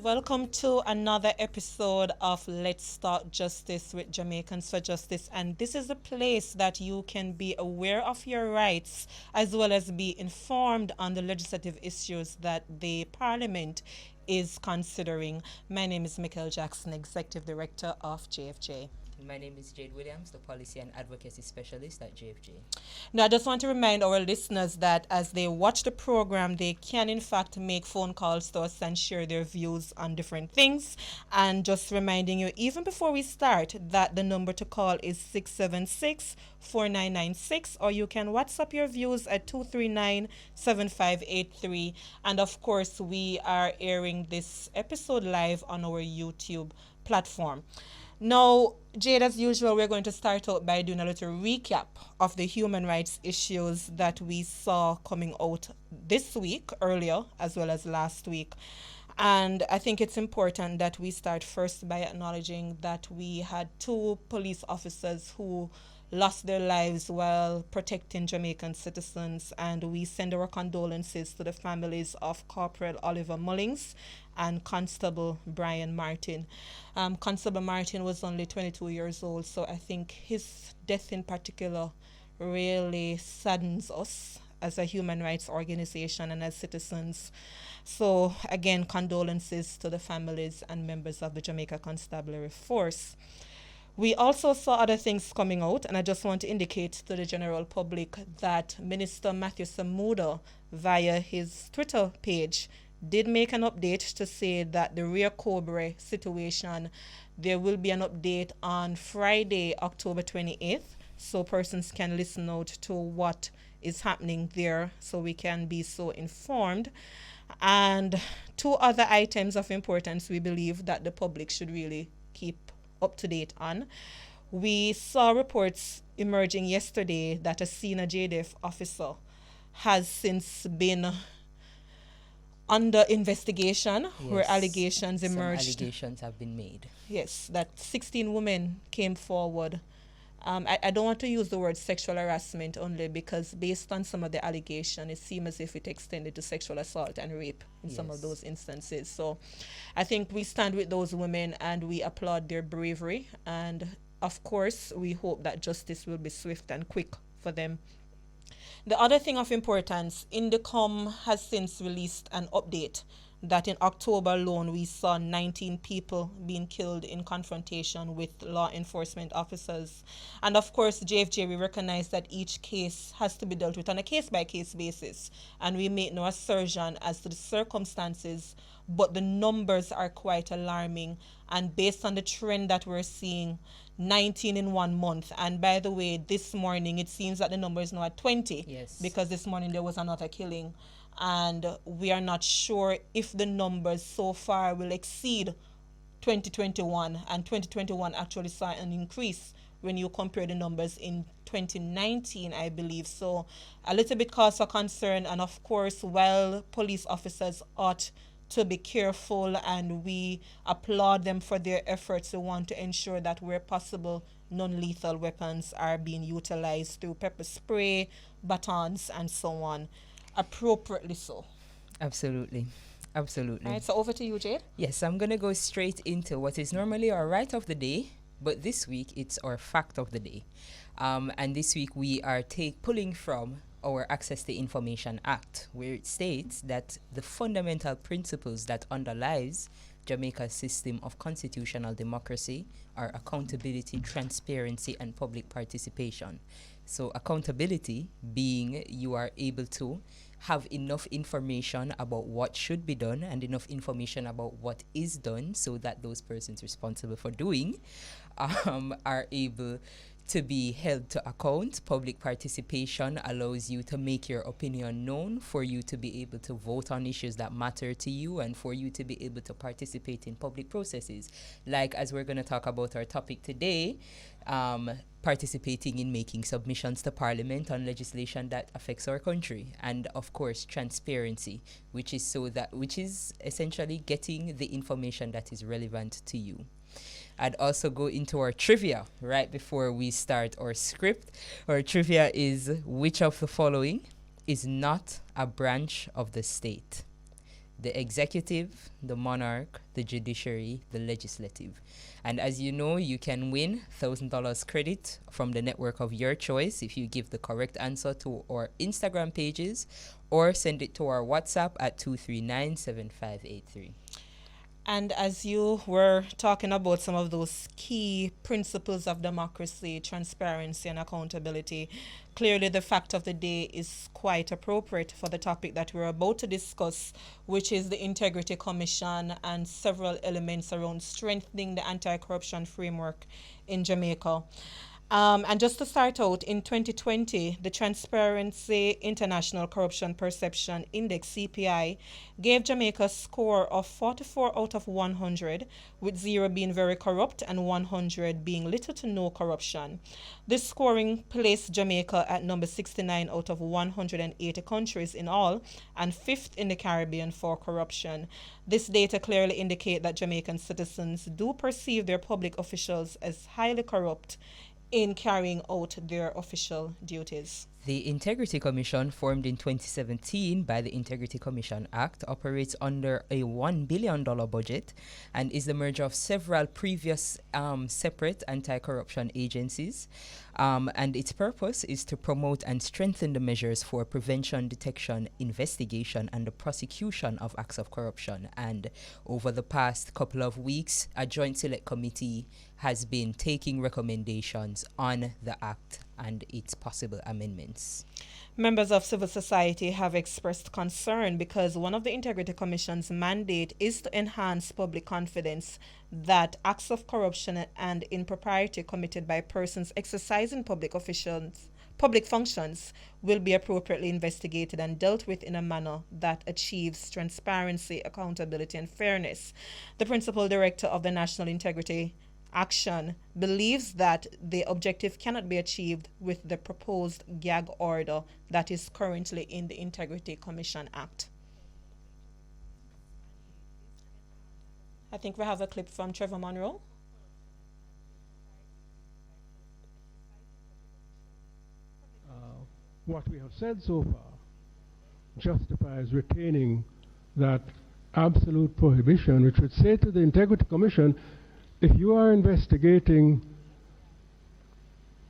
Welcome to another episode of Let's Start Justice with Jamaicans for Justice. And this is a place that you can be aware of your rights as well as be informed on the legislative issues that the Parliament is considering. My name is Michael Jackson, Executive Director of JFJ. My name is Jade Williams, the Policy and Advocacy Specialist at JFJ. Now, I just want to remind our listeners that as they watch the program, they can in fact make phone calls to us and share their views on different things. And just reminding you, even before we start, that the number to call is 676-4996, or you can WhatsApp your views at 239-7583. And of course, we are airing this episode live on our YouTube platform. Now, Jade, as usual, we're going to start out by doing a little recap of the human rights issues that we saw coming out this week, earlier, as well as last week. And I think it's important that we start first by acknowledging that we had two police officers who lost their lives while protecting Jamaican citizens, and we send our condolences to the families of Corporal Oliver Mullings and Constable Brian Martin. Constable Martin was only 22 years old, so I think his death in particular really saddens us as a human rights organization and as citizens. So again, condolences to the families and members of the Jamaica Constabulary Force. We also saw other things coming out, and I just want to indicate to the general public that Minister Matthew Samuda, via his Twitter page, did make an update to say that the Rear Cobre situation, there will be an update on Friday, October 28th, so persons can listen out to what is happening there so we can be so informed. And two other items of importance we believe that the public should really keep up to date on. We saw reports emerging yesterday that a senior JDF officer has since been under investigation, where allegations emerged. Some allegations have been made. Yes, that 16 women came forward. I don't want to use the word sexual harassment only because based on some of the allegation, it seems as if it extended to sexual assault and rape in some of those instances. So I think we stand with those women and we applaud their bravery. And of course, we hope that justice will be swift and quick for them. The other thing of importance, Indicom has since released an update that in October alone we saw 19 people being killed in confrontation with law enforcement officers. And of course, JFJ, we recognize that each case has to be dealt with on a case-by-case basis, and we make no assertion as to the circumstances, but the numbers are quite alarming. And based on the trend that we're seeing, 19 in 1 month. And by the way, this morning it seems that the number is now at 20. Yes. Because this morning there was another killing. And we are not sure if the numbers so far will exceed 2021. And 2021 actually saw an increase when you compare the numbers in 2019, I believe. So a little bit cause for concern. And of course, while police officers ought to be careful and we applaud them for their efforts, we want to ensure that where possible, non-lethal weapons are being utilized through pepper spray, batons, and so on. Appropriately so. Absolutely. Absolutely. All right, so over to you, Jade. Yes, I'm going to go straight into what is normally our right of the day, but this week it's our fact of the day. And this week we are pulling from our Access to Information Act, where it states that the fundamental principles that underlies Jamaica's system of constitutional democracy are accountability, transparency, and public participation. So accountability being you are able to have enough information about what should be done and enough information about what is done so that those persons responsible for doing are able to be held to account. Public participation allows you to make your opinion known, for you to be able to vote on issues that matter to you, and for you to be able to participate in public processes. Like, as we're going to talk about our topic today, participating in making submissions to Parliament on legislation that affects our country, and of course transparency, which is essentially getting the information that is relevant to you. I'd also go into our trivia right before we start our script. Our trivia is, which of the following is not a branch of the state? the executive, the monarch, the judiciary, the legislative. And as you know, you can win $1,000 credit from the network of your choice if you give the correct answer to our Instagram pages or send it to our WhatsApp at 239-7583. And as you were talking about some of those key principles of democracy, transparency, and accountability, clearly the fact of the day is quite appropriate for the topic that we're about to discuss, which is the Integrity Commission and several elements around strengthening the anti-corruption framework in Jamaica. And just to start out, in 2020, the Transparency International Corruption Perception Index, CPI, gave Jamaica a score of 44 out of 100, with 0 being very corrupt and 100 being little to no corruption. This scoring placed Jamaica at number 69 out of 180 countries in all, and 5th in the Caribbean for corruption. This data clearly indicate that Jamaican citizens do perceive their public officials as highly corrupt in carrying out their official duties. The Integrity Commission, formed in 2017 by the Integrity Commission Act, operates under a $1 billion budget and is the merger of several previous separate anti-corruption agencies. And its purpose is to promote and strengthen the measures for prevention, detection, investigation, and the prosecution of acts of corruption. And over the past couple of weeks, a joint select committee has been taking recommendations on the act and its possible amendments. Members of civil society have expressed concern because one of the Integrity Commission's mandate is to enhance public confidence that acts of corruption and impropriety committed by persons exercising public functions will be appropriately investigated and dealt with in a manner that achieves transparency, accountability, and fairness. The principal director of the National Integrity Action believes that the objective cannot be achieved with the proposed gag order that is currently in the Integrity Commission Act. I think we have a clip from Trevor Monroe. What we have said so far justifies retaining that absolute prohibition, which would say to the Integrity Commission, if you are investigating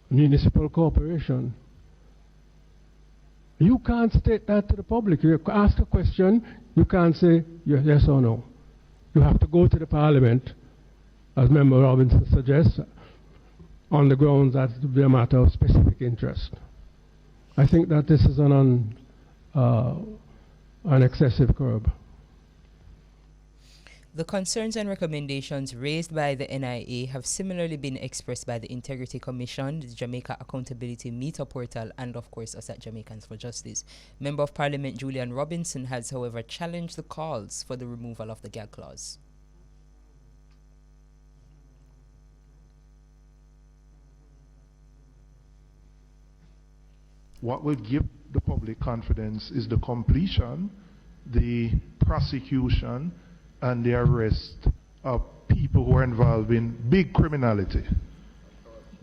a municipal corporation, you can't state that to the public. You ask a question, you can't say yes or no. You have to go to the Parliament, as Member Robinson suggests, on the grounds that it will be a matter of specific interest. I think that this is an excessive curb. The concerns and recommendations raised by the NIA have similarly been expressed by the Integrity Commission, the Jamaica Accountability Meter Portal, and of course us at Jamaicans for Justice. Member of Parliament Julian Robinson has, however, challenged the calls for the removal of the gag clause. What will give the public confidence is the completion, the prosecution, and the arrest of people who are involved in big criminality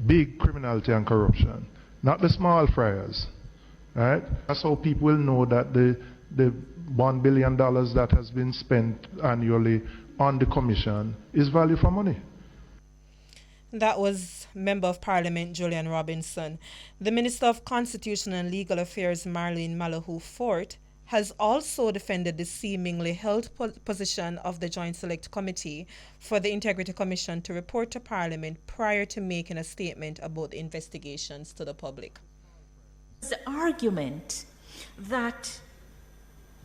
and corruption, not the small friars, right? That's how people will know that the $1 billion that has been spent annually on the commission is value for money. That was Member of Parliament Julian Robinson. The Minister of Constitutional and Legal Affairs Marlene Malahoo Fort has also defended the seemingly held position of the Joint Select Committee for the Integrity Commission to report to Parliament prior to making a statement about the investigations to the public. The argument that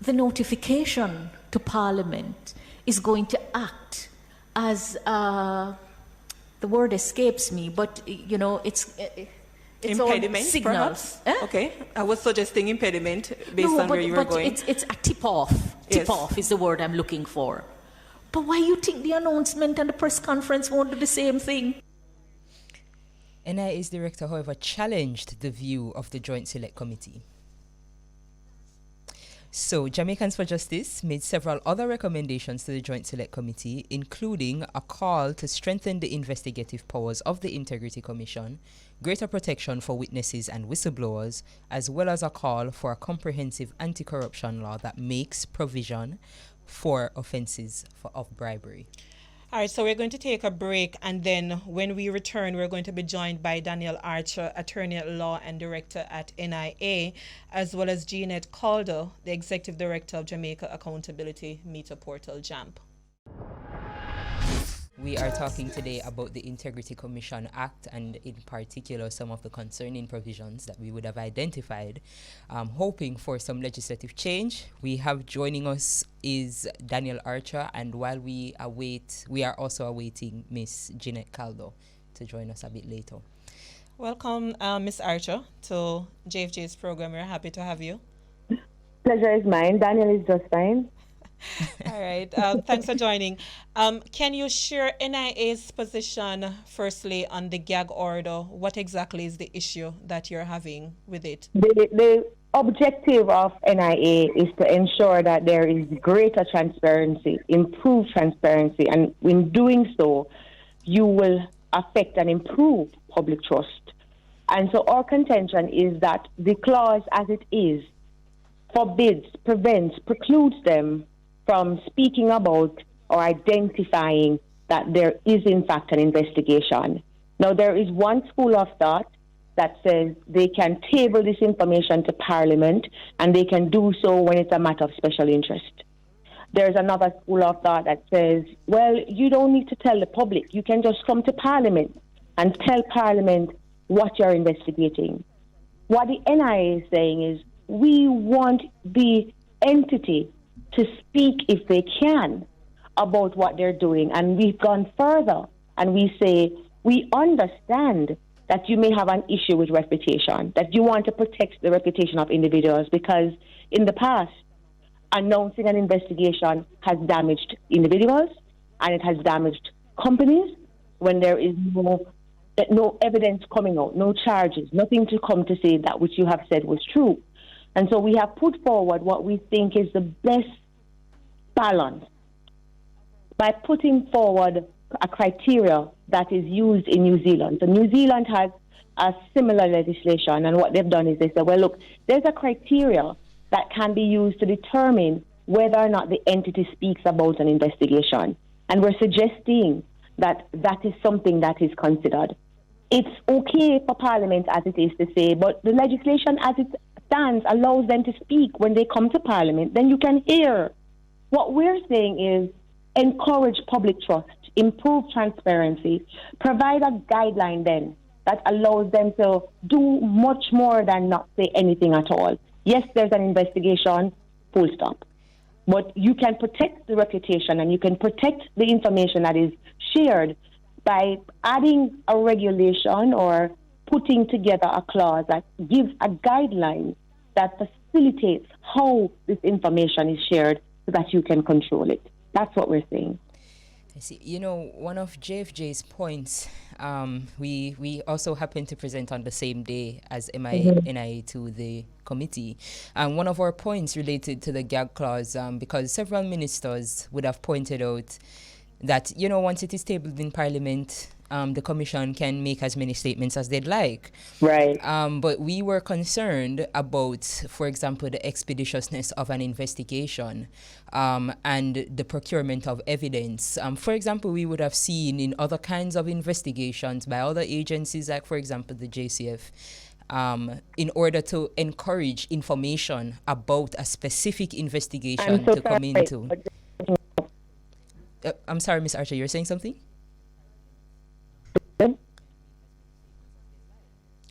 the notification to Parliament is going to act as the word escapes me, but you know, it's impediment, all signals. Okay, I was suggesting impediment based on where you were going. It's a tip-off. Yes. Tip-off is the word I'm looking for. But why you think the announcement and the press conference won't do the same thing? NIA's director, however, challenged the view of the Joint Select Committee. So, Jamaicans for Justice made several other recommendations to the Joint Select Committee, including a call to strengthen the investigative powers of the Integrity Commission, greater protection for witnesses and whistleblowers, as well as a call for a comprehensive anti-corruption law that makes provision 4 offenses of bribery. All right, so we're going to take a break, and then when we return, we're going to be joined by Daniel Archer, Attorney at Law and Director at NIA, as well as Jeanette Calder, the Executive Director of Jamaica Accountability Meter Portal, JAMP. We are talking today about the Integrity Commission Act, and in particular some of the concerning provisions that we would have identified, hoping for some legislative change. We have joining us is Daniel Archer, and while we are also awaiting Miss Jeanette Caldo to join us a bit later. Welcome, Miss Archer, to JFJ's program. We're happy to have you. Pleasure is mine. Daniel is just fine. All right. Thanks for joining. Can you share NIA's position, firstly, on the gag order? What exactly is the issue that you're having with it? The objective of NIA is to ensure that there is greater transparency, improved transparency, and in doing so, you will affect and improve public trust. And so our contention is that the clause as it is forbids, prevents, precludes them from speaking about or identifying that there is in fact an investigation. Now, there is one school of thought that says they can table this information to Parliament, and they can do so when it's a matter of special interest. There's another school of thought that says, well, you don't need to tell the public. You can just come to Parliament and tell Parliament what you're investigating. What the NIA is saying is, we want the entity to speak, if they can, about what they're doing. And we've gone further, and we say, we understand that you may have an issue with reputation, that you want to protect the reputation of individuals, because in the past, announcing an investigation has damaged individuals, and it has damaged companies when there is no evidence coming out, no charges, nothing to come to say that which you have said was true. And so we have put forward what we think is the best balance by putting forward a criteria that is used in New Zealand. So New Zealand has a similar legislation, and what they've done is they said, well, look, there's a criteria that can be used to determine whether or not the entity speaks about an investigation. And we're suggesting that that is something that is considered. It's okay for Parliament as it is to say, but the legislation as it stands allows them to speak when they come to Parliament. Then you can hear. What we're saying is encourage public trust, improve transparency, provide a guideline then that allows them to do much more than not say anything at all. Yes, there's an investigation, full stop. But you can protect the reputation and you can protect the information that is shared by adding a regulation or putting together a clause that gives a guideline that facilitates how this information is shared so that you can control it. That's what we're saying. I see. You know, one of JFJ's points, we also happened to present on the same day as NIA to the committee. And one of our points related to the gag clause, because several ministers would have pointed out that, you know, once it is tabled in Parliament, the Commission can make as many statements as they'd like. Right. But we were concerned about, for example, the expeditiousness of an investigation and the procurement of evidence. For example, we would have seen in other kinds of investigations by other agencies, like, for example, the JCF, in order to encourage information about a specific investigation to come into. I'm sorry, Ms. Archer, you're saying something?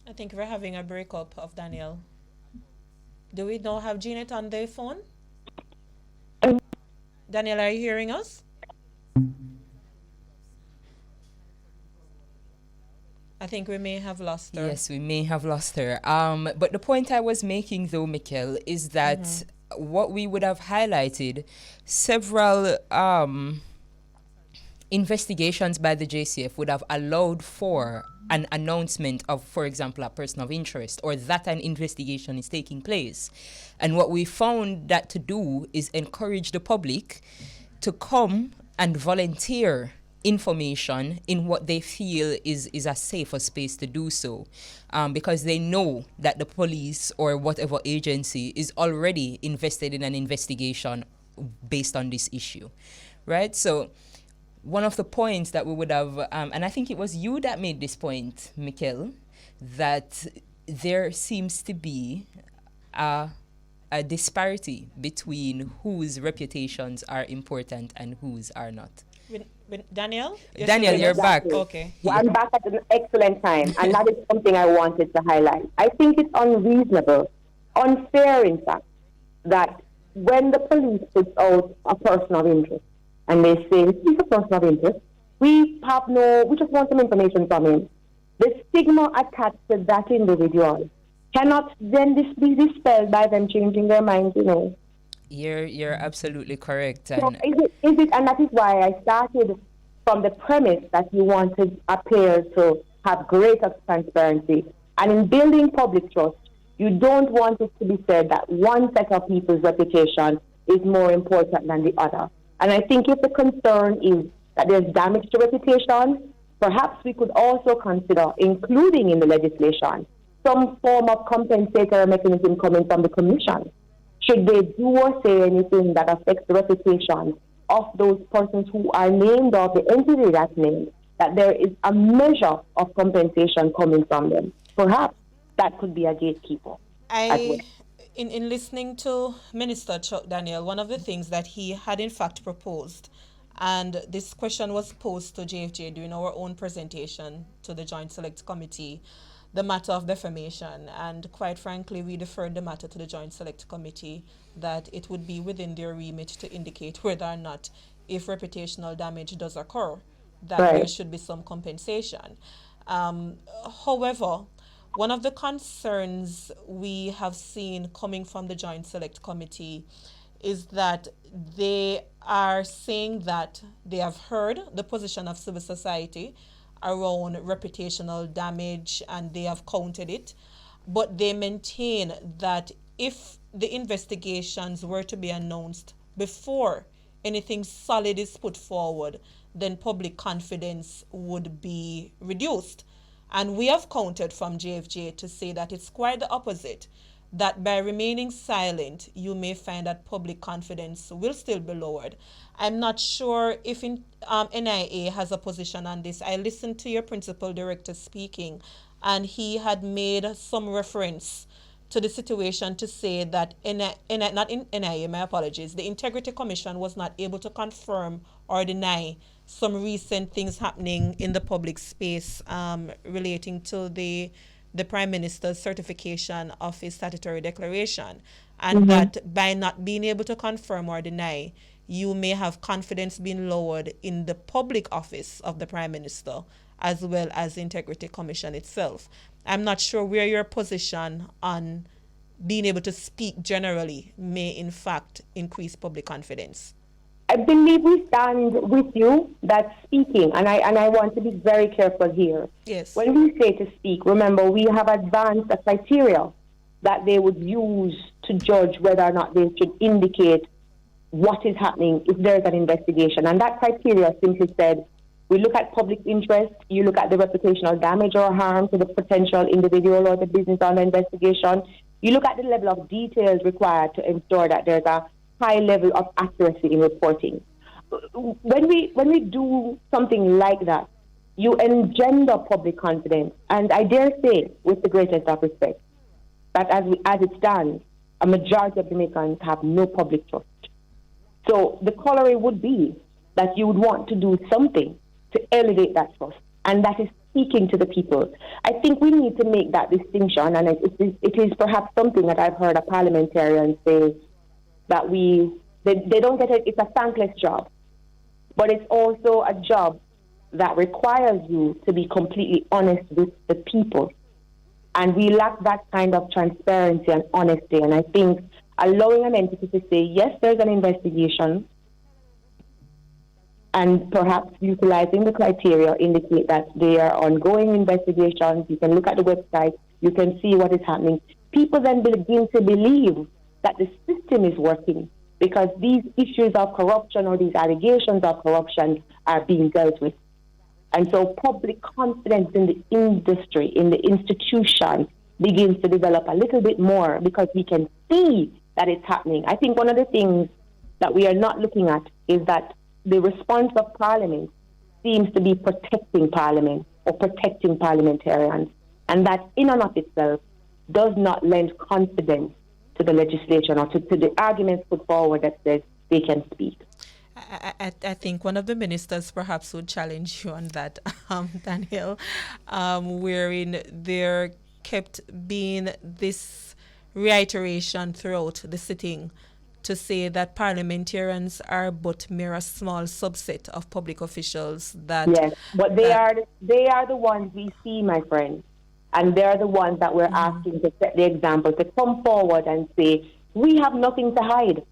I think we're having a breakup of Daniel. Do we now have Jeanette on the phone? Daniel, are you hearing us? I think we may have lost her. Yes, we may have lost her. But the point I was making, though, Mikkel, is that what we would have highlighted, several investigations by the JCF would have allowed for an announcement of, for example, a person of interest, or that an investigation is taking place. And what we found that to do is encourage the public to come and volunteer information in what they feel is a safer space to do so, because they know that the police or whatever agency is already invested in an investigation based on this issue, right? So one of the points that we would have, and I think it was you that made this point, Mikkel, that there seems to be a disparity between whose reputations are important and whose are not. Daniel? Daniel, you're back. Okay. Well, I'm back at an excellent time, and that is something I wanted to highlight. I think it's unreasonable, unfair, in fact, that when the police puts out a person of interest, and they say, he's a person of interest, we just want some information from him. The stigma attached to that individual cannot then be dispelled by them changing their minds, You're absolutely correct. So is it, and that is why I started from the premise that you wanted a player to have greater transparency. And in building public trust, you don't want it to be said that one set of people's reputation is more important than the other. And I think if the concern is that there's damage to reputation, perhaps we could also consider including in the legislation some form of compensatory mechanism coming from the Commission. Should they do or say anything that affects the reputation of those persons who are named or the entity that's named, that there is a measure of compensation coming from them? Perhaps that could be a gatekeeper. In listening to Minister Chuck Daniel, one of the things that he had in fact proposed, and this question was posed to JFJ during our own presentation to the Joint Select Committee, the matter of defamation, and quite frankly, we deferred the matter to the Joint Select Committee that it would be within their remit to indicate whether or not, if reputational damage does occur, that there should be some compensation. However, one of the concerns we have seen coming from the Joint Select Committee is that they are saying that they have heard the position of civil society around reputational damage and they have counted it, but they maintain that if the investigations were to be announced before anything solid is put forward, then public confidence would be reduced. And we have counted from JFJ to say that it's quite the opposite, that by remaining silent, you may find that public confidence will still be lowered. I'm not sure if NIA has a position on this. I listened to your principal director speaking, and he had made some reference to the situation to say that not in NIA, my apologies, the Integrity Commission was not able to confirm or deny some recent things happening in the public space relating to the Prime Minister's certification of his statutory declaration, and that by not being able to confirm or deny, you may have confidence being lowered in the public office of the Prime Minister as well as the Integrity Commission itself. I'm not sure where your position on being able to speak generally may in fact increase public confidence. I believe we stand with you that speaking, and I want to be very careful here. Yes. When we say to speak, remember we have advanced a criteria that they would use to judge whether or not they should indicate what is happening if there's an investigation. And that criteria simply said, we look at public interest, you look at the reputational damage or harm to the potential individual or the business under investigation, you look at the level of details required to ensure that there's a high level of accuracy in reporting. When we do something like that, you engender public confidence. And I dare say, with the greatest of respect, that as it stands, a majority of Jamaicans have no public trust. So the corollary would be that you would want to do something to elevate that trust, and that is speaking to the people. I think we need to make that distinction, and it is perhaps something that I've heard a parliamentarian say, that they don't get it. It's a thankless job, but it's also a job that requires you to be completely honest with the people. And we lack that kind of transparency and honesty. And I think allowing an entity to say, yes, there's an investigation, and perhaps utilizing the criteria indicate that there are ongoing investigations. You can look at the website, you can see what is happening. People then begin to believe that the system is working because these issues of corruption or these allegations of corruption are being dealt with. And so public confidence in the industry, in the institution, begins to develop a little bit more because we can see that it's happening. I think one of the things that we are not looking at is that the response of Parliament seems to be protecting Parliament or protecting parliamentarians, and that in and of itself does not lend confidence to the legislation or to the arguments put forward that says they can speak. I think one of the ministers perhaps would challenge you on that, Daniel, wherein there kept being this reiteration throughout the sitting to say that parliamentarians are but mere a small subset of public officials. That yes, but they are the ones we see, my friend, and they are the ones that we're asking to set the example, to come forward and say we have nothing to hide,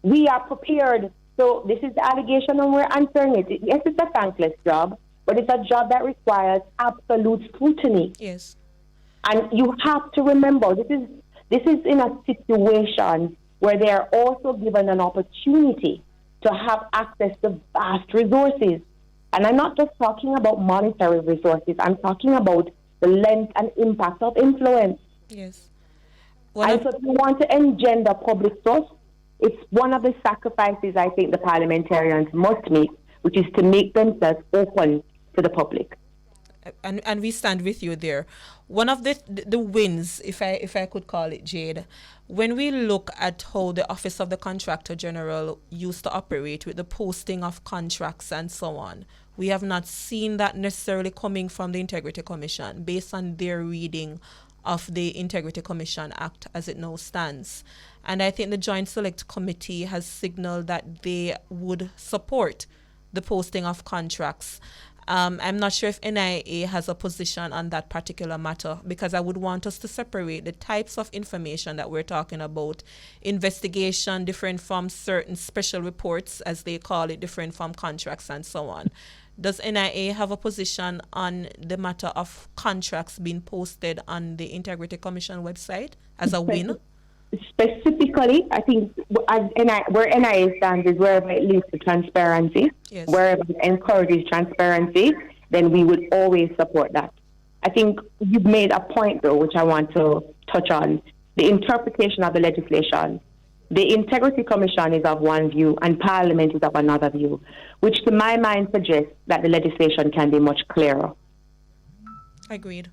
we are prepared. So this is the allegation, and we're answering it. Yes, it's a thankless job, but it's a job that requires absolute scrutiny. Yes, and you have to remember this is in a situation where they are also given an opportunity to have access to vast resources. And I'm not just talking about monetary resources. I'm talking about the length and impact of influence. yes. And so if you want to engender public trust, it's one of the sacrifices I think the parliamentarians must make, which is to make themselves open to the public. And we stand with you there. One of the wins, if I could call it, Jade, when we look at how the Office of the Contractor General used to operate with the posting of contracts and so on, we have not seen that necessarily coming from the Integrity Commission based on their reading of the Integrity Commission Act as it now stands. And I think the Joint Select Committee has signaled that they would support the posting of contracts. I'm not sure if NIA has a position on that particular matter, because I would want us to separate the types of information that we're talking about. Investigation, different from certain special reports, as they call it, different from contracts and so on. Does NIA have a position on the matter of contracts being posted on the Integrity Commission website as a win? Specifically, I think where NIA stands is wherever it leads to transparency, yes. Wherever it encourages transparency, then we would always support that. I think you've made a point, though, which I want to touch on. The interpretation of the legislation. The Integrity Commission is of one view and Parliament is of another view, which to my mind suggests that the legislation can be much clearer. Agreed.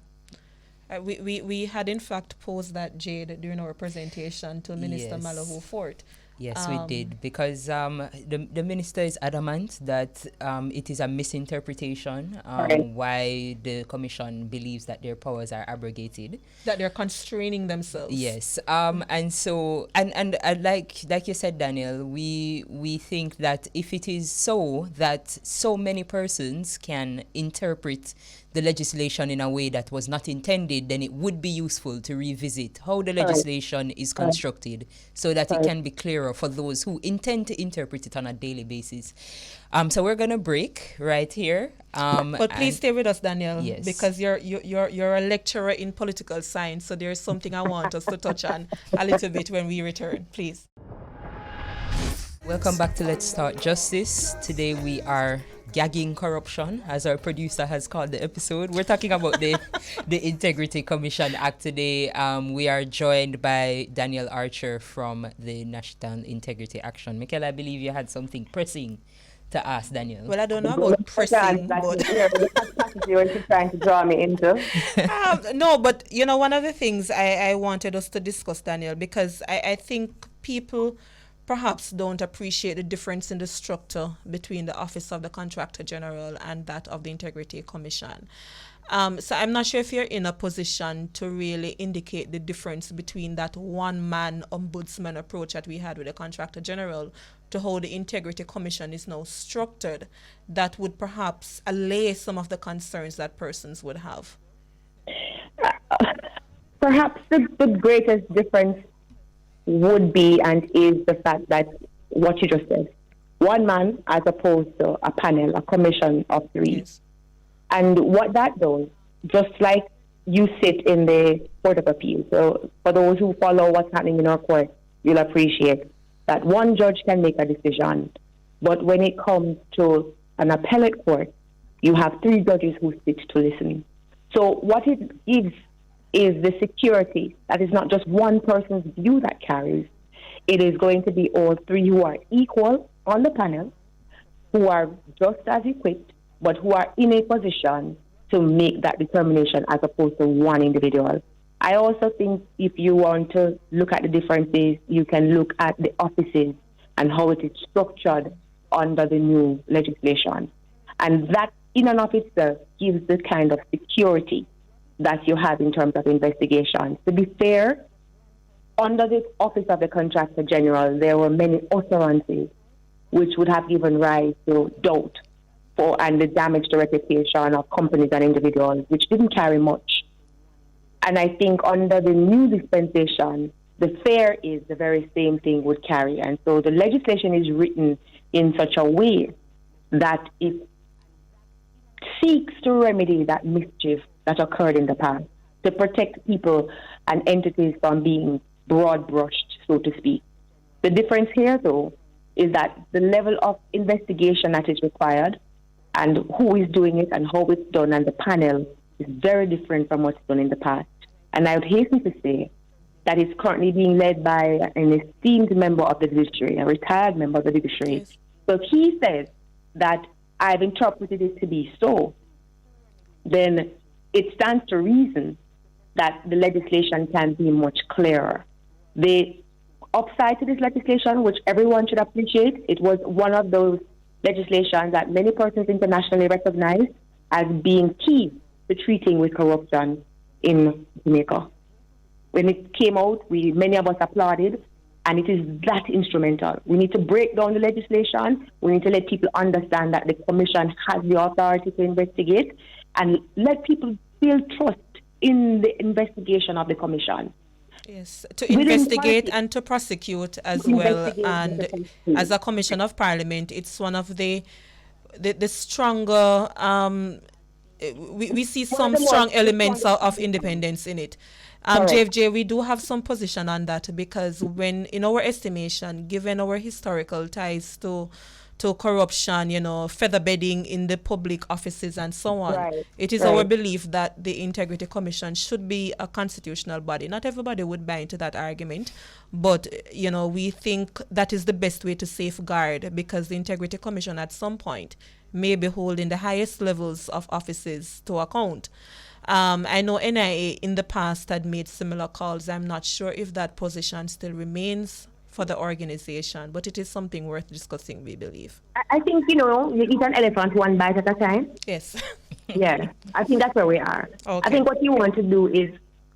We had in fact posed that, Jade, during our presentation to Minister Yes. Malahoo Fort. Yes, we did, because the minister is adamant that it is a misinterpretation why the commission believes that their powers are abrogated. That they're constraining themselves. Yes, and so and like you said, Daniel, we think that if it is so that so many persons can interpret the legislation in a way that was not intended, then it would be useful to revisit how the legislation is constructed so that it can be clearer for those who intend to interpret it on a daily basis. So we're gonna break right here. But please stay with us, Daniel, Yes. because you're a lecturer in political science, so there's something I want us to touch on a little bit when we return. Please. Welcome back to Let's Start Justice. Today we are gagging corruption, as our producer has called the episode. We're talking about the Integrity Commission Act today. We are joined by Daniel Archer from the National Integrity Action. Michaela, I believe you had something pressing to ask Daniel. Well, I don't know about pressing, but You're trying to draw me into. no, but you know, one of the things I wanted us to discuss, Daniel, because I think people perhaps don't appreciate the difference in the structure between the Office of the Contractor General and that of the Integrity Commission. So I'm not sure if you're in a position to really indicate the difference between that one-man ombudsman approach that we had with the Contractor General to how the Integrity Commission is now structured, that would perhaps allay some of the concerns that persons would have. Perhaps the greatest difference would be and is the fact that what you just said, one man as opposed to a panel, a commission of three. Yes. And what that does, just like you sit in the Court of Appeal, so for those who follow what's happening in our court, you'll appreciate that one judge can make a decision, but when it comes to an appellate court, you have three judges who sit to listen. So what it gives is the security that is not just one person's view that carries. It is going to be all three who are equal on the panel, who are just as equipped, but who are in a position to make that determination as opposed to one individual. I also think if you want to look at the differences, you can look at the offices and how it is structured under the new legislation. And that in and of itself gives the kind of security that you have in terms of investigations. To be fair, under the Office of the Contractor General, there were many utterances which would have given rise to doubt and the damage to reputation of companies and individuals, which didn't carry much. And I think under the new dispensation, the fear is the very same thing would carry. And so the legislation is written in such a way that it seeks to remedy that mischief that occurred in the past, to protect people and entities from being broad brushed, so to speak. The difference here, though, is that the level of investigation that is required and who is doing it and how it's done and the panel is very different from what's done in the past. And I would hasten to say that it's currently being led by an esteemed member of the judiciary, a retired member of the judiciary. Yes. So if he says that I've interpreted it to be so, then it stands to reason that the legislation can be much clearer. The upside to this legislation, which everyone should appreciate, it was one of those legislations that many persons internationally recognize as being key to treating with corruption in Jamaica. When it came out, many of us applauded, and it is that instrumental. We need to break down the legislation. We need to let people understand that the Commission has the authority to investigate, and let people feel trust in the investigation of the Commission. Yes, to investigate and to prosecute as well. And as a Commission of Parliament, it's one of the stronger, we see some strong elements of independence in it. JFJ, we do have some position on that, because when, in our estimation, given our historical ties to corruption, feather bedding in the public offices and so on, it is our belief that the Integrity Commission should be a constitutional body. Not everybody would buy into that argument, but, we think that is the best way to safeguard, because the Integrity Commission at some point may be holding the highest levels of offices to account. I know NIA in the past had made similar calls. I'm not sure if that position still remains for the organization, but it is something worth discussing, we believe. I think, you eat an elephant one bite at a time. Yes. Yeah, I think that's where we are. Okay. I think what you want to do is,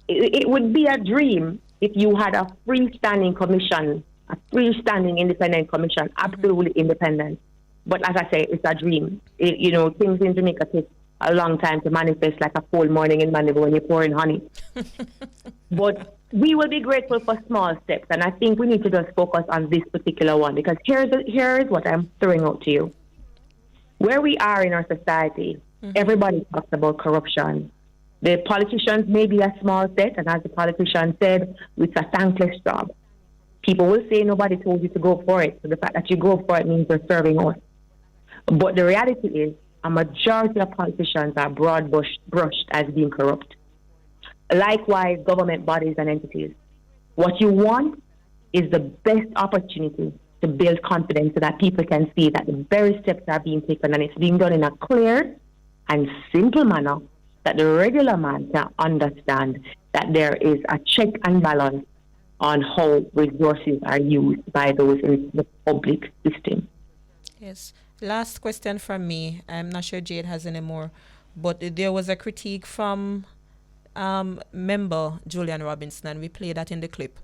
it would be a dream if you had a freestanding commission, a freestanding independent commission, absolutely independent. But as I say, it's a dream. Things in Jamaica take a long time to manifest, like a cold morning in Manila when you're pouring honey. But we will be grateful for small steps, and I think we need to just focus on this particular one, because here is what I'm throwing out to you. Where we are in our society, everybody talks about corruption. The politicians may be a small set, and as the politician said, it's a thankless job. People will say nobody told you to go for it, so the fact that you go for it means you're serving us. But the reality is, a majority of politicians are broad brushed as being corrupt. Likewise, government bodies and entities. What you want is the best opportunity to build confidence so that people can see that the very steps are being taken, and it's being done in a clear and simple manner that the regular man can understand that there is a check and balance on how resources are used by those in the public system. Yes. Last question from me. I'm not sure Jade has any more, but there was a critique from member Julian Robinson, and we played that in the clip.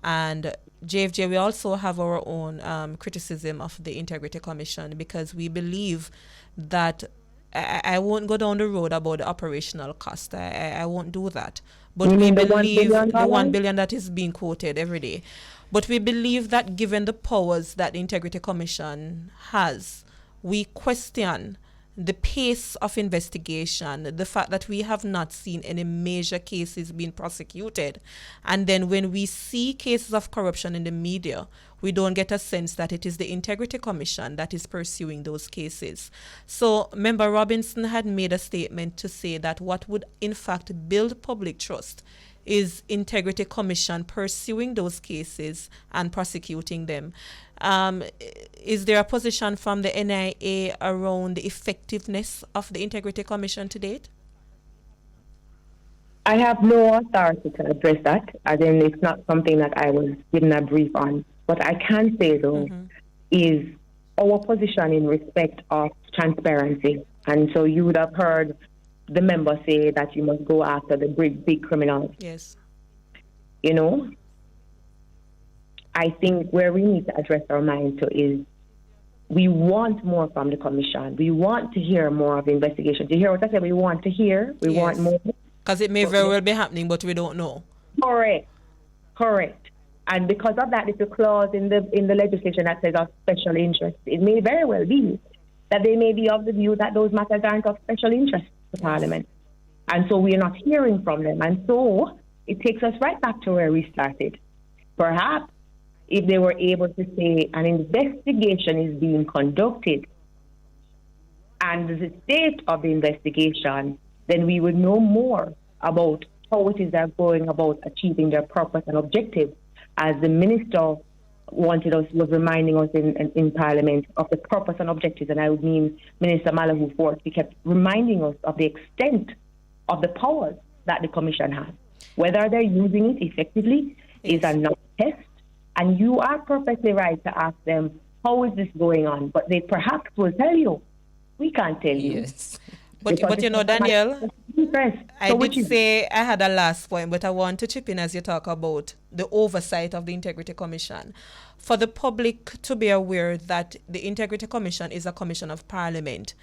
And JFJ, we also have our own criticism of the Integrity Commission, because we believe that I won't go down the road about the operational cost. I won't do that. But we believe the $1 billion that is being quoted every day. But we believe that given the powers that the Integrity Commission has, we question the pace of investigation, the fact that we have not seen any major cases being prosecuted. And then when we see cases of corruption in the media, we don't get a sense that it is the Integrity Commission that is pursuing those cases. So Member Robinson had made a statement to say that what would in fact build public trust is Integrity Commission pursuing those cases and prosecuting them. Is there a position from the NIA around the effectiveness of the Integrity Commission to date? I have no authority to address that, as in it's not something that I was given a brief on. What I can say, though, is our position in respect of transparency. And so you would have heard the member say that you must go after the big criminals. Yes. You know, I think where we need to address our mind to is we want more from the commission. We want to hear more of the investigation. Do you hear what I said? We want to hear. We want more. Because it may very well be happening, but we don't know. Correct. And because of that, there's a clause in the legislation that says of special interest. It may very well be that they may be of the view that those matters aren't of special interest to Parliament. And so we are not hearing from them. And so it takes us right back to where we started. Perhaps if they were able to say an investigation is being conducted and the state of the investigation, then we would know more about how it is they're going about achieving their purpose and objective, as the minister was reminding us in Parliament of the purpose and objectives, and I would mean Minister Malahoo Fort. He kept reminding us of the extent of the powers that the Commission has. Whether they're using it effectively is another test, and you are perfectly right to ask them, how is this going on? But they perhaps will tell you. We can't tell you. Yes. But you know, Danielle, I So did say I had a last point, but I want to chip in as you talk about the oversight of the Integrity Commission. For the public to be aware that the Integrity Commission is a commission of Parliament,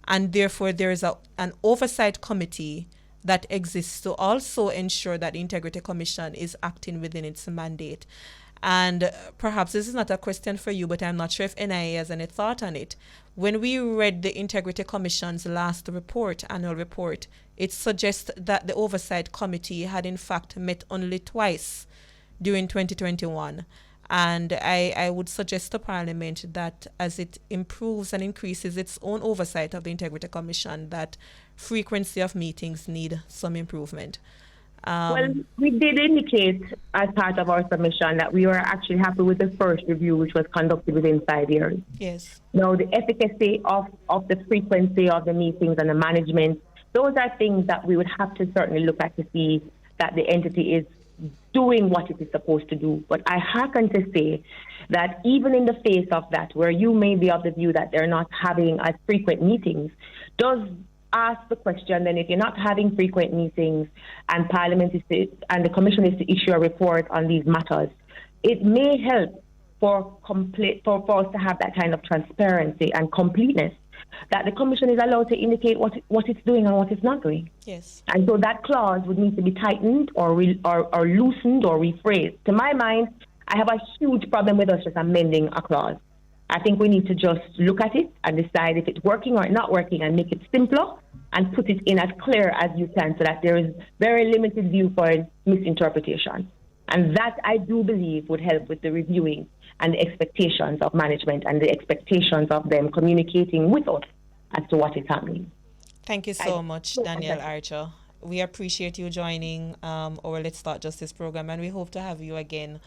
and therefore there is an oversight committee that exists to also ensure that the Integrity Commission is acting within its mandate. And perhaps this is not a question for you, but I'm not sure if NIA has any thought on it. When we read the Integrity Commission's last report, annual report, it suggests that the Oversight Committee had in fact met only twice during 2021. And I would suggest to Parliament that as it improves and increases its own oversight of the Integrity Commission, that frequency of meetings need some improvement. Well, we did indicate as part of our submission that we were actually happy with the first review, which was conducted within 5 years. Yes. Now, the efficacy of the frequency of the meetings and the management, those are things that we would have to certainly look at to see that the entity is doing what it is supposed to do. But I hearken to say that even in the face of that, where you may be of the view that they're not having as frequent meetings, does ask the question, then if you're not having frequent meetings and Parliament and the Commission is to issue a report on these matters, it may help for us to have that kind of transparency and completeness, that the Commission is allowed to indicate what it's doing and what it's not doing. Yes. And so that clause would need to be tightened or loosened or rephrased. To my mind, I have a huge problem with us just amending a clause. I think we need to just look at it and decide if it's working or not working and make it simpler and put it in as clear as you can so that there is very limited view for misinterpretation. And that, I do believe, would help with the reviewing and the expectations of management and the expectations of them communicating with us as to what is happening. Thank you so much, Danielle Archer. We appreciate you joining our Let's Start Justice program, and we hope to have you again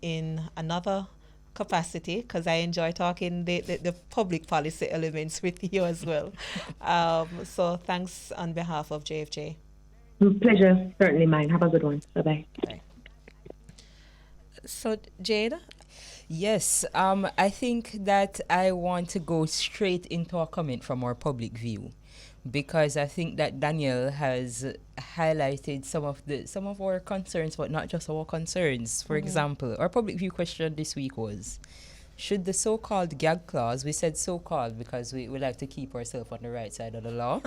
in another capacity, because I enjoy talking the public policy elements with you as well. So thanks on behalf of JFJ. Pleasure, certainly mine. Have a good one. Bye-bye. Bye. So, Jade? Yes, I think that I want to go straight into a comment from our public view, because I think that Daniel has highlighted some of our concerns, but not just our concerns. For example, our public view question this week was, should the so-called gag clause, we said so-called because we like to keep ourselves on the right side of the law,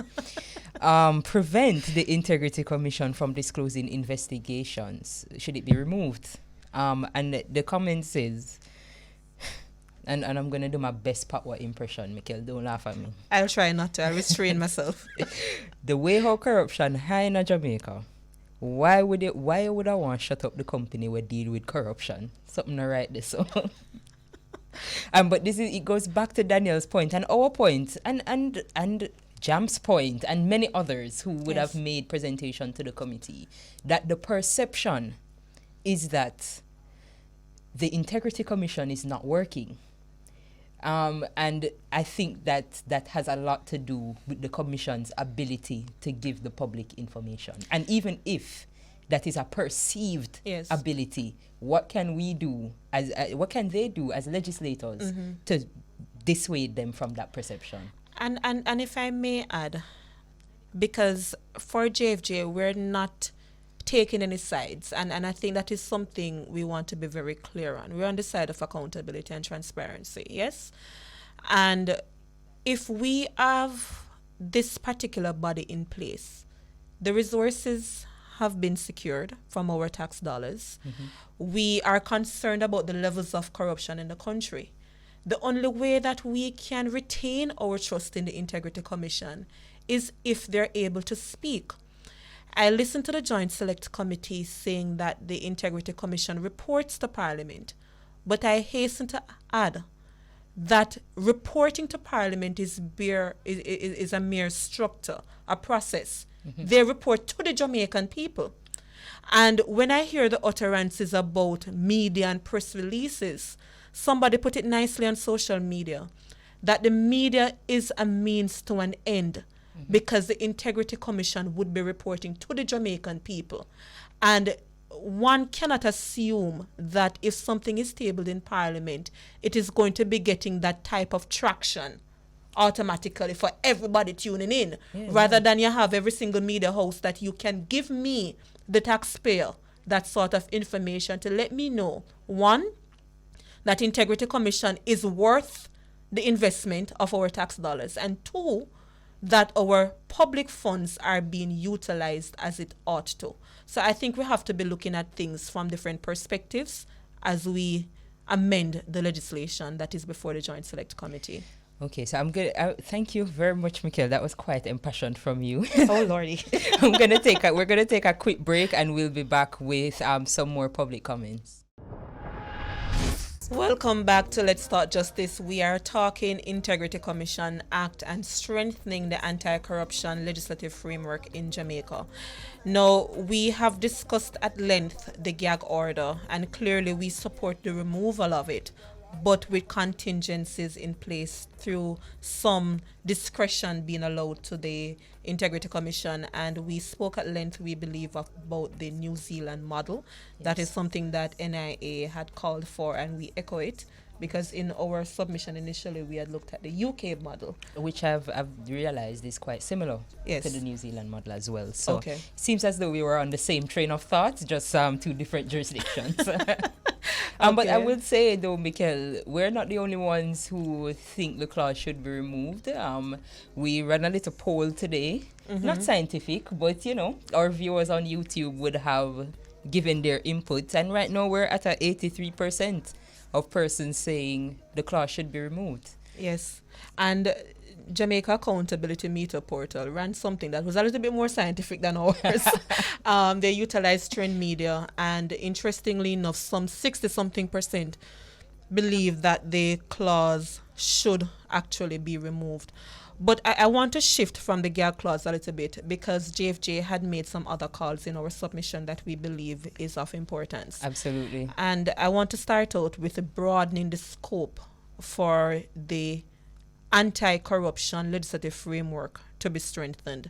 prevent the Integrity Commission from disclosing investigations? Should it be removed? And the comment says, and I'm going to do my best Patwa impression, Mikhail, don't laugh at me. I'll try not to. I'll restrain myself. The way how corruption high in Jamaica, why would I want to shut up the company we deal with corruption? Something to write this up. But it goes back to Daniel's point and our point, and Jam's point and many others who would Yes. have made presentation to the committee, that the perception is that the Integrity Commission is not working. And I think that has a lot to do with the Commission's ability to give the public information. And even if that is a perceived Yes. ability, what can we do what can they do as legislators to dissuade them from that perception? And if I may add, because for JFJ, we're not taking any sides, and I think that is something we want to be very clear on. We're on the side of accountability and transparency, yes? And if we have this particular body in place, the resources have been secured from our tax dollars. We are concerned about the levels of corruption in the country. The only way that we can retain our trust in the Integrity Commission is if they're able to speak. I listened to the Joint Select Committee saying that the Integrity Commission reports to Parliament, but I hasten to add that reporting to Parliament is a mere structure, a process. They report to the Jamaican people. And when I hear the utterances about media and press releases, somebody put it nicely on social media, that the media is a means to an end, because the Integrity Commission would be reporting to the Jamaican people. And one cannot assume that if something is tabled in Parliament, it is going to be getting that type of traction automatically for everybody tuning in, rather than you have every single media house that you can give me, the taxpayer, that sort of information to let me know, one, that Integrity Commission is worth the investment of our tax dollars, and two, that our public funds are being utilized as it ought to. So I think we have to be looking at things from different perspectives as we amend the legislation that is before the Joint Select Committee. Okay, so I'm good. Thank you very much, Mikhail. That was quite impassioned from you. Oh, Lordy. We're gonna take a quick break, and we'll be back with some more public comments. Welcome back to Let's Talk Justice. We are talking Integrity Commission Act and strengthening the anti-corruption legislative framework in Jamaica. Now, we have discussed at length the gag order, and clearly we support the removal of it, but with contingencies in place through some discretion being allowed to the Integrity Commission. And we spoke at length, we believe, about the New Zealand model. Yes. That is something that NIA had called for, and we echo it, because in our submission initially we had looked at the UK model, which I've realized is quite similar yes. to the New Zealand model as well. So okay. It seems as though we were on the same train of thought, just two different jurisdictions. But I would say, though, Mikhail, we're not the only ones who think the clause should be removed. We ran a little poll today, not scientific, but, our viewers on YouTube would have given their input. And right now we're at 83% of persons saying the clause should be removed. Yes. And Jamaica Accountability Meter Portal ran something that was a little bit more scientific than ours. They utilized trend media, and interestingly enough, some 60-something% believe that the clause should actually be removed. But I want to shift from the gag clause a little bit, because JFJ had made some other calls in our submission that we believe is of importance. Absolutely. And I want to start out with broadening the scope for the anti-corruption legislative framework to be strengthened.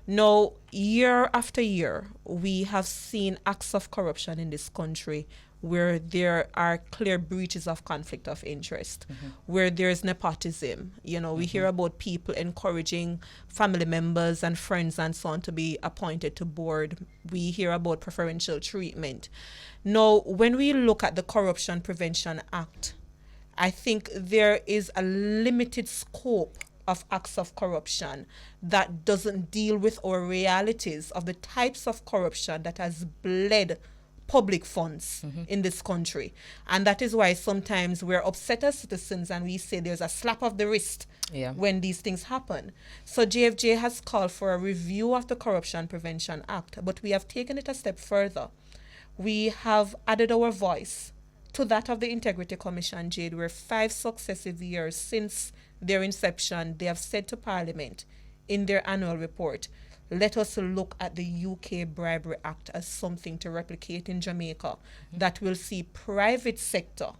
Now, year after year, we have seen acts of corruption in this country where there are clear breaches of conflict of interest, where there's nepotism. We hear about people encouraging family members and friends and so on to be appointed to board. We hear about preferential treatment. Now, when we look at the Corruption Prevention Act, I think there is a limited scope of acts of corruption that doesn't deal with our realities of the types of corruption that has bled public funds in this country. And that is why sometimes we're upset as citizens and we say there's a slap of the wrist when these things happen. So JFJ has called for a review of the Corruption Prevention Act, but we have taken it a step further. We have added our voice to that of the Integrity Commission, Jade, where 5 successive years since their inception, they have said to Parliament, in their annual report, let us look at the UK Bribery Act as something to replicate in Jamaica that will see private sector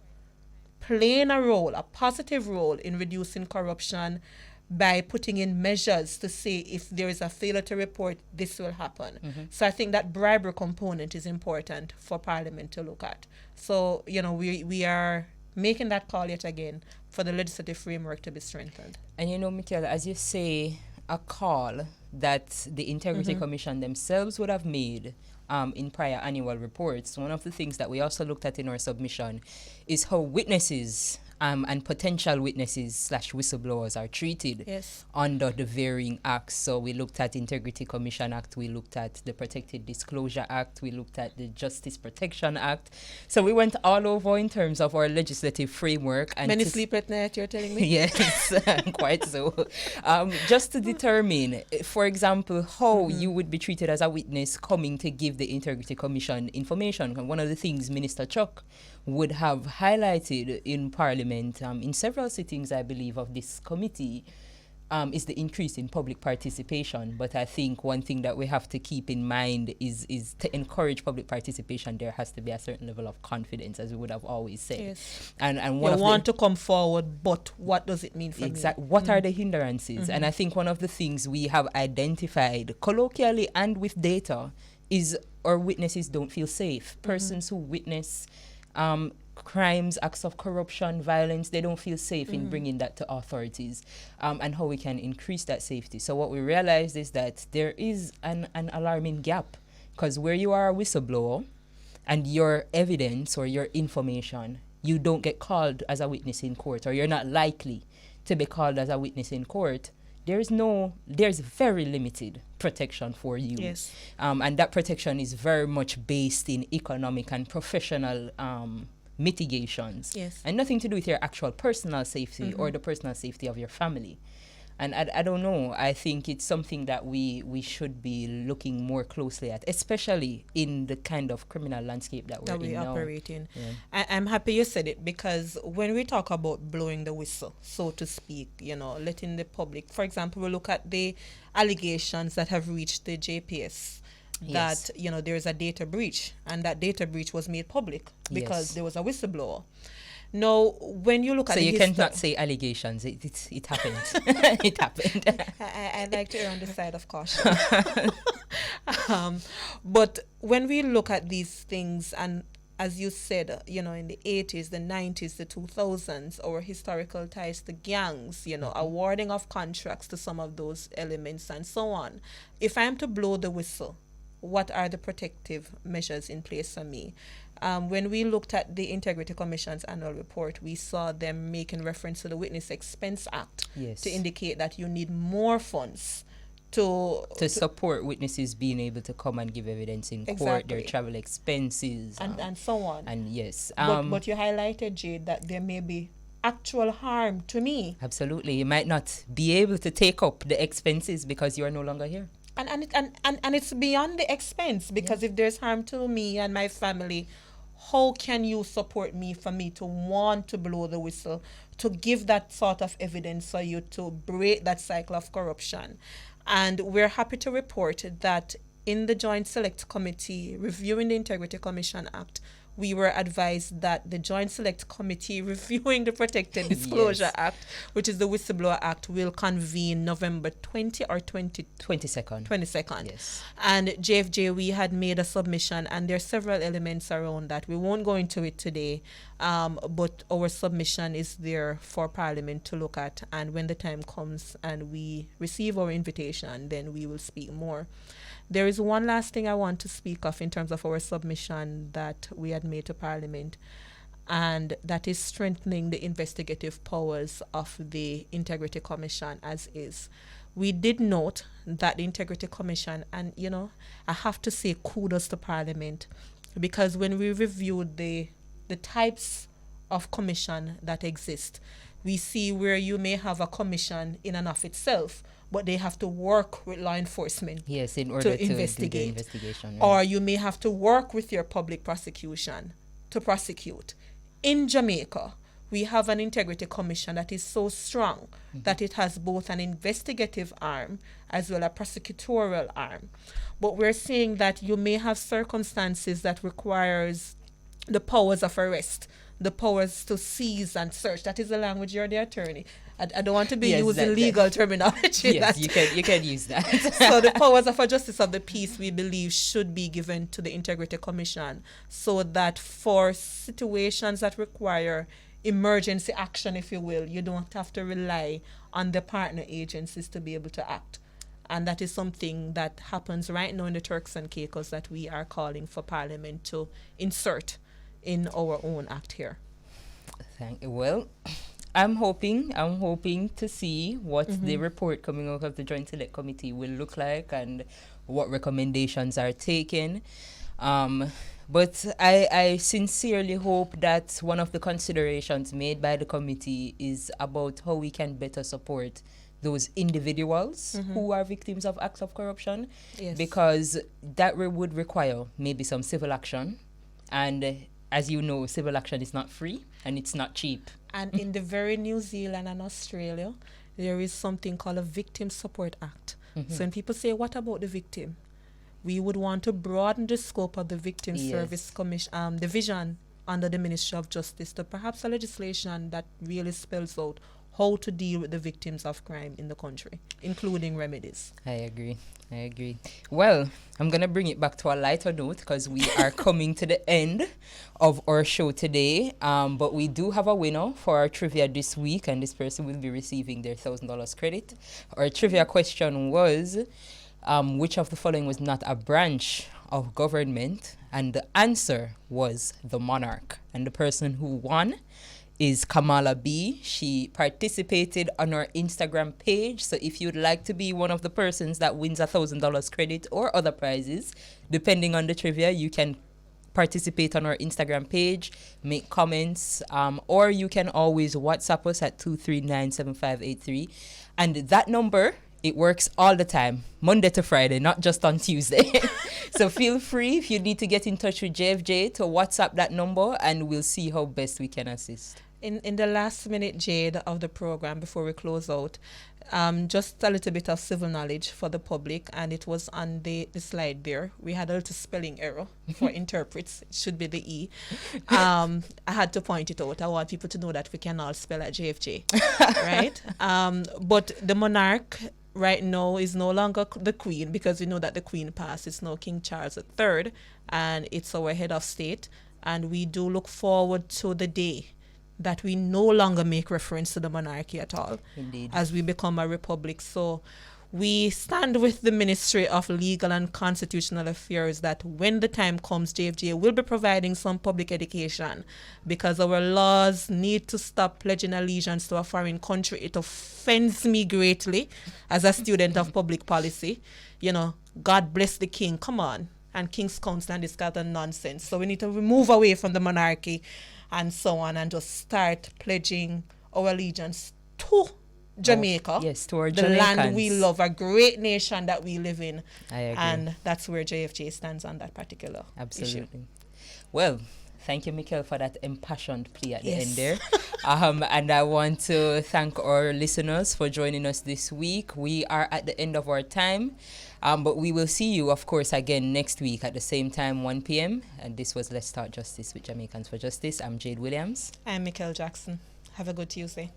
playing a role, a positive role in reducing corruption by putting in measures to say if there is a failure to report, this will happen. So I think that bribery component is important for Parliament to look at. So, we are making that call yet again for the legislative framework to be strengthened. And Michaela, as you say, a call that the Integrity Commission themselves would have made in prior annual reports, one of the things that we also looked at in our submission is how witnesses and potential witnesses / whistleblowers are treated under the varying acts. So we looked at Integrity Commission Act, we looked at the Protected Disclosure Act, we looked at the Justice Protection Act. So we went all over in terms of our legislative framework. And many sleep at night, you're telling me? Yes, quite so. Just to determine, for example, how you would be treated as a witness coming to give the Integrity Commission information. And one of the things Minister Chuck would have highlighted in Parliament in several sittings, I believe, of this committee is the increase in public participation. But I think one thing that we have to keep in mind is to encourage public participation, there has to be a certain level of confidence, as we would have always said. Yes. And you want to come forward, but what does it mean for me? What are the hindrances? And I think one of the things we have identified colloquially and with data is our witnesses don't feel safe. Persons who witness crimes, acts of corruption, violence, they don't feel safe in bringing that to authorities, and how we can increase that safety. So what we realized is that there is an alarming gap, because where you are a whistleblower and your evidence or your information, you don't get called as a witness in court, or you're not likely to be called as a witness in court, there's very limited protection for you. Yes. And that protection is very much based in economic and professional mitigations. Yes. And nothing to do with your actual personal safety or the personal safety of your family. And I don't know, I think it's something that we should be looking more closely at, especially in the kind of criminal landscape that we're in now. Operate in. Yeah. I'm happy you said it, because when we talk about blowing the whistle, so to speak, letting the public, for example, we look at the allegations that have reached the JPS, that, there is a data breach, and that data breach was made public because there was a whistleblower. Now, when you look at so you cannot say allegations. It happened. It happened. I like to err on the side of caution. But when we look at these things, and as you said, in the 80s, the 90s, the 2000s, our historical ties to gangs, awarding of contracts to some of those elements and so on. If I am to blow the whistle, what are the protective measures in place for me? When we looked at the Integrity Commission's annual report, we saw them making reference to the Witness Expense Act to indicate that you need more funds to support witnesses being able to come and give evidence in court, their travel expenses, and so on. And yes. But you highlighted, Jade, that there may be actual harm to me. Absolutely. You might not be able to take up the expenses because you are no longer here. And it's beyond the expense, because if there's harm to me and my family, how can you support me for me to want to blow the whistle, to give that sort of evidence for you to break that cycle of corruption? And we're happy to report that in the Joint Select Committee reviewing the Integrity Commission Act, we were advised that the Joint Select Committee reviewing the Protected Disclosure Act, which is the Whistleblower Act, will convene November 20 or 22nd. 22nd. Yes. And JFJ, we had made a submission, and there are several elements around that. We won't go into it today, but our submission is there for Parliament to look at. And when the time comes and we receive our invitation, then we will speak more. There is one last thing I want to speak of in terms of our submission that we had made to Parliament, and that is strengthening the investigative powers of the Integrity Commission as is. We did note that the Integrity Commission, and I have to say kudos to Parliament, because when we reviewed the types of commission that exist, we see where you may have a commission in and of itself, but they have to work with law enforcement in order to investigate. do the investigation. Or you may have to work with your public prosecution to prosecute. In Jamaica, we have an integrity commission that is so strong that it has both an investigative arm as well as a prosecutorial arm. But we're saying that you may have circumstances that requires the powers of arrest, the powers to seize and search. That is the language. You're the attorney. I don't want to be using legal terminology. Yes, you can use that. So the powers of a justice of the peace, we believe, should be given to the Integrity Commission, so that for situations that require emergency action, if you will, you don't have to rely on the partner agencies to be able to act. And that is something that happens right now in the Turks and Caicos that we are calling for Parliament to insert in our own act here. Well, I'm hoping to see what the report coming out of the Joint Select Committee will look like and what recommendations are taken. But I sincerely hope that one of the considerations made by the committee is about how we can better support those individuals who are victims of acts of corruption, because that would require maybe some civil action. And as you know, civil action is not free and it's not cheap. And in the very New Zealand and Australia, there is something called a Victim Support Act. So when people say, what about the victim? We would want to broaden the scope of the Victim Service Commission Division under the Ministry of Justice to perhaps a legislation that really spells out how to deal with the victims of crime in the country, including remedies. I agree. Well, I'm going to bring it back to a lighter note because we are coming to the end of our show today. But we do have a winner for our trivia this week, and this person will be receiving their $1,000 credit. Our trivia question was, which of the following was not a branch of government? And the answer was the monarch. And the person who won is Kamala B. She participated on our Instagram page. So if you'd like to be one of the persons that wins $1,000 credit or other prizes, depending on the trivia, you can participate on our Instagram page, make comments, or you can always WhatsApp us at 2397583. And that number, it works all the time, Monday to Friday, not just on Tuesday. So feel free, if you need to get in touch with JFJ, to WhatsApp that number, and we'll see how best we can assist. In the last minute, Jade, of the program, before we close out, just a little bit of civil knowledge for the public, and it was on the slide there. We had a little spelling error for interprets. It should be the E. I had to point it out. I want people to know that we can all spell at JFJ, right? But the monarch right now is no longer the Queen, because we know that the Queen passed. It's now King Charles III, and it's our head of state. And we do look forward to the day that we no longer make reference to the monarchy at all. Indeed. As we become a republic. So we stand with the Ministry of Legal and Constitutional Affairs that when the time comes, JFJ will be providing some public education, because our laws need to stop pledging allegiance to a foreign country. It offends me greatly as a student of public policy. You know, God bless the king. Come on. And King's Council and this kind of nonsense. So we need to move away from the monarchy and so on, and just start pledging our allegiance to Jamaica. Yes, to our the Jamaicans. land we love, a great nation that we live in. I agree. And that's where JFJ stands on that particular Absolutely. issue. Well, thank you, Mikel, for that impassioned plea at the end there. And I want to thank our listeners for joining us this week. We are at the end of our time. But we will see you, of course, again next week at the same time, 1 p.m. And this was Let's Start Justice with Jamaicans for Justice. I'm Jade Williams. I'm Mikel Jackson. Have a good Tuesday.